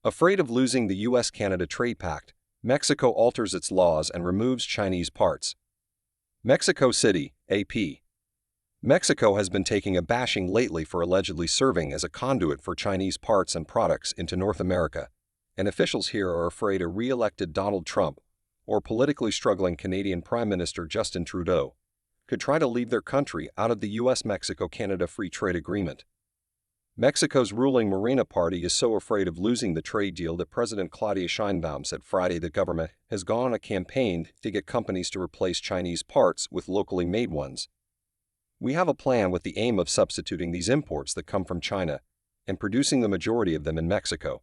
Afraid of losing the U.S.-Canada trade pact, Mexico alters its laws and removes Chinese parts. Mexico City, AP. Mexico has been taking a bashing lately for allegedly serving as a conduit for Chinese parts and products into North America, and officials here are afraid a re-elected Donald Trump or politically struggling Canadian Prime Minister Justin Trudeau could try to leave their country out of the U.S.-Mexico-Canada Free Trade Agreement. Mexico's ruling Morena party is so afraid of losing the trade deal that President Claudia Sheinbaum said Friday the government has gone on a campaign to get companies to replace Chinese parts with locally made ones. We have a plan with the aim of substituting these imports that come from China and producing the majority of them in Mexico,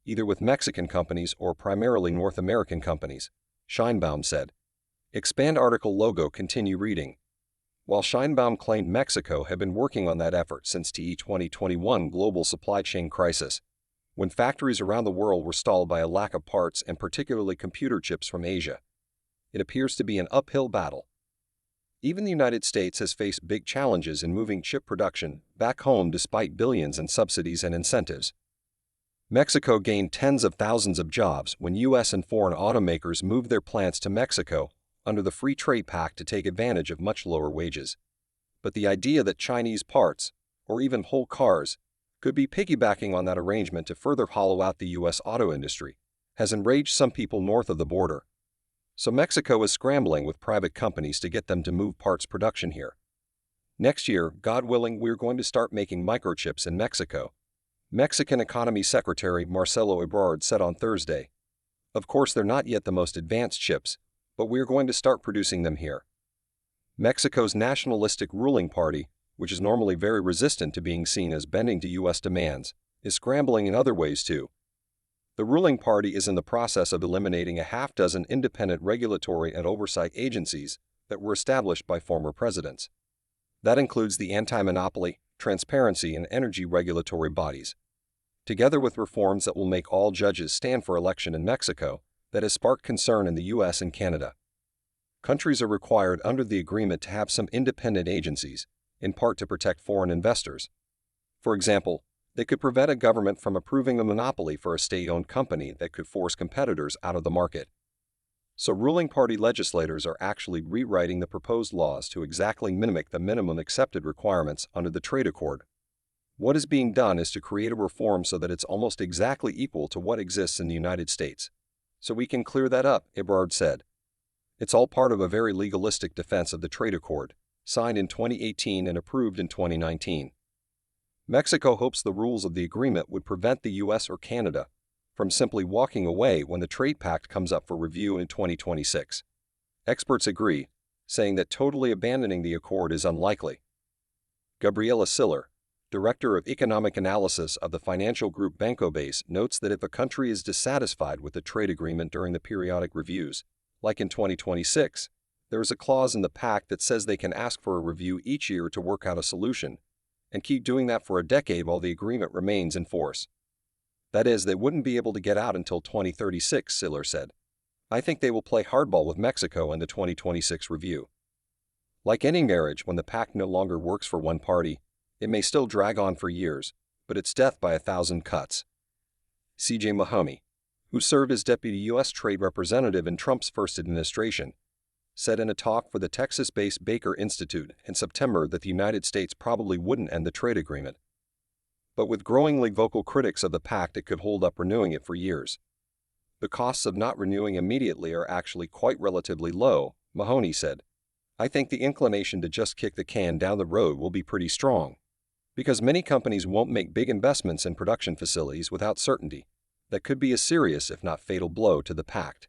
either with Mexican companies or primarily North American companies, Sheinbaum said. Expand article logo continue reading. While Sheinbaum claimed Mexico had been working on that effort since the 2021 global supply chain crisis, when factories around the world were stalled by a lack of parts and particularly computer chips from Asia, it appears to be an uphill battle. Even the United States has faced big challenges in moving chip production back home despite billions in subsidies and incentives. Mexico gained tens of thousands of jobs when U.S. and foreign automakers moved their plants to Mexico under the Free Trade Pact to take advantage of much lower wages. But the idea that Chinese parts, or even whole cars, could be piggybacking on that arrangement to further hollow out the U.S. auto industry has enraged some people north of the border. So Mexico is scrambling with private companies to get them to move parts production here. Next year, God willing, we're going to start making microchips in Mexico, Mexican Economy Secretary Marcelo Ebrard said on Thursday. Of course, they're not yet the most advanced chips, but we are going to start producing them here. Mexico's nationalistic ruling party, which is normally very resistant to being seen as bending to U.S. demands, is scrambling in other ways too. The ruling party is in the process of eliminating a half-dozen independent regulatory and oversight agencies that were established by former presidents. That includes the anti-monopoly, transparency, and energy regulatory bodies. Together with reforms that will make all judges stand for election in Mexico, that has sparked concern in the U.S. and Canada. Countries are required under the agreement to have some independent agencies, in part to protect foreign investors. For example, they could prevent a government from approving a monopoly for a state-owned company that could force competitors out of the market. So ruling party legislators are actually rewriting the proposed laws to exactly mimic the minimum accepted requirements under the trade accord. What is being done is to create a reform so that it's almost exactly equal to what exists in the United States. So we can clear that up, Ebrard said. It's all part of a very legalistic defense of the trade accord, signed in 2018 and approved in 2019. Mexico hopes the rules of the agreement would prevent the U.S. or Canada from simply walking away when the trade pact comes up for review in 2026. Experts agree, saying that totally abandoning the accord is unlikely. Gabriela Siller, Director of Economic Analysis of the financial group Banco Base, notes that if a country is dissatisfied with the trade agreement during the periodic reviews, like in 2026, there is a clause in the pact that says they can ask for a review each year to work out a solution, and keep doing that for a decade while the agreement remains in force. That is, they wouldn't be able to get out until 2036, Siller said. I think they will play hardball with Mexico in the 2026 review. Like any marriage, when the pact no longer works for one party, it may still drag on for years, but it's death by 1,000 cuts. C.J. Mahoney, who served as deputy U.S. trade representative in Trump's first administration, said in a talk for the Texas-based Baker Institute in September that the United States probably wouldn't end the trade agreement. But with growingly vocal critics of the pact, it could hold up renewing it for years. The costs of not renewing immediately are actually quite relatively low, Mahoney said. I think the inclination to just kick the can down the road will be pretty strong, because many companies won't make big investments in production facilities without certainty. That could be a serious, if not fatal, blow to the pact.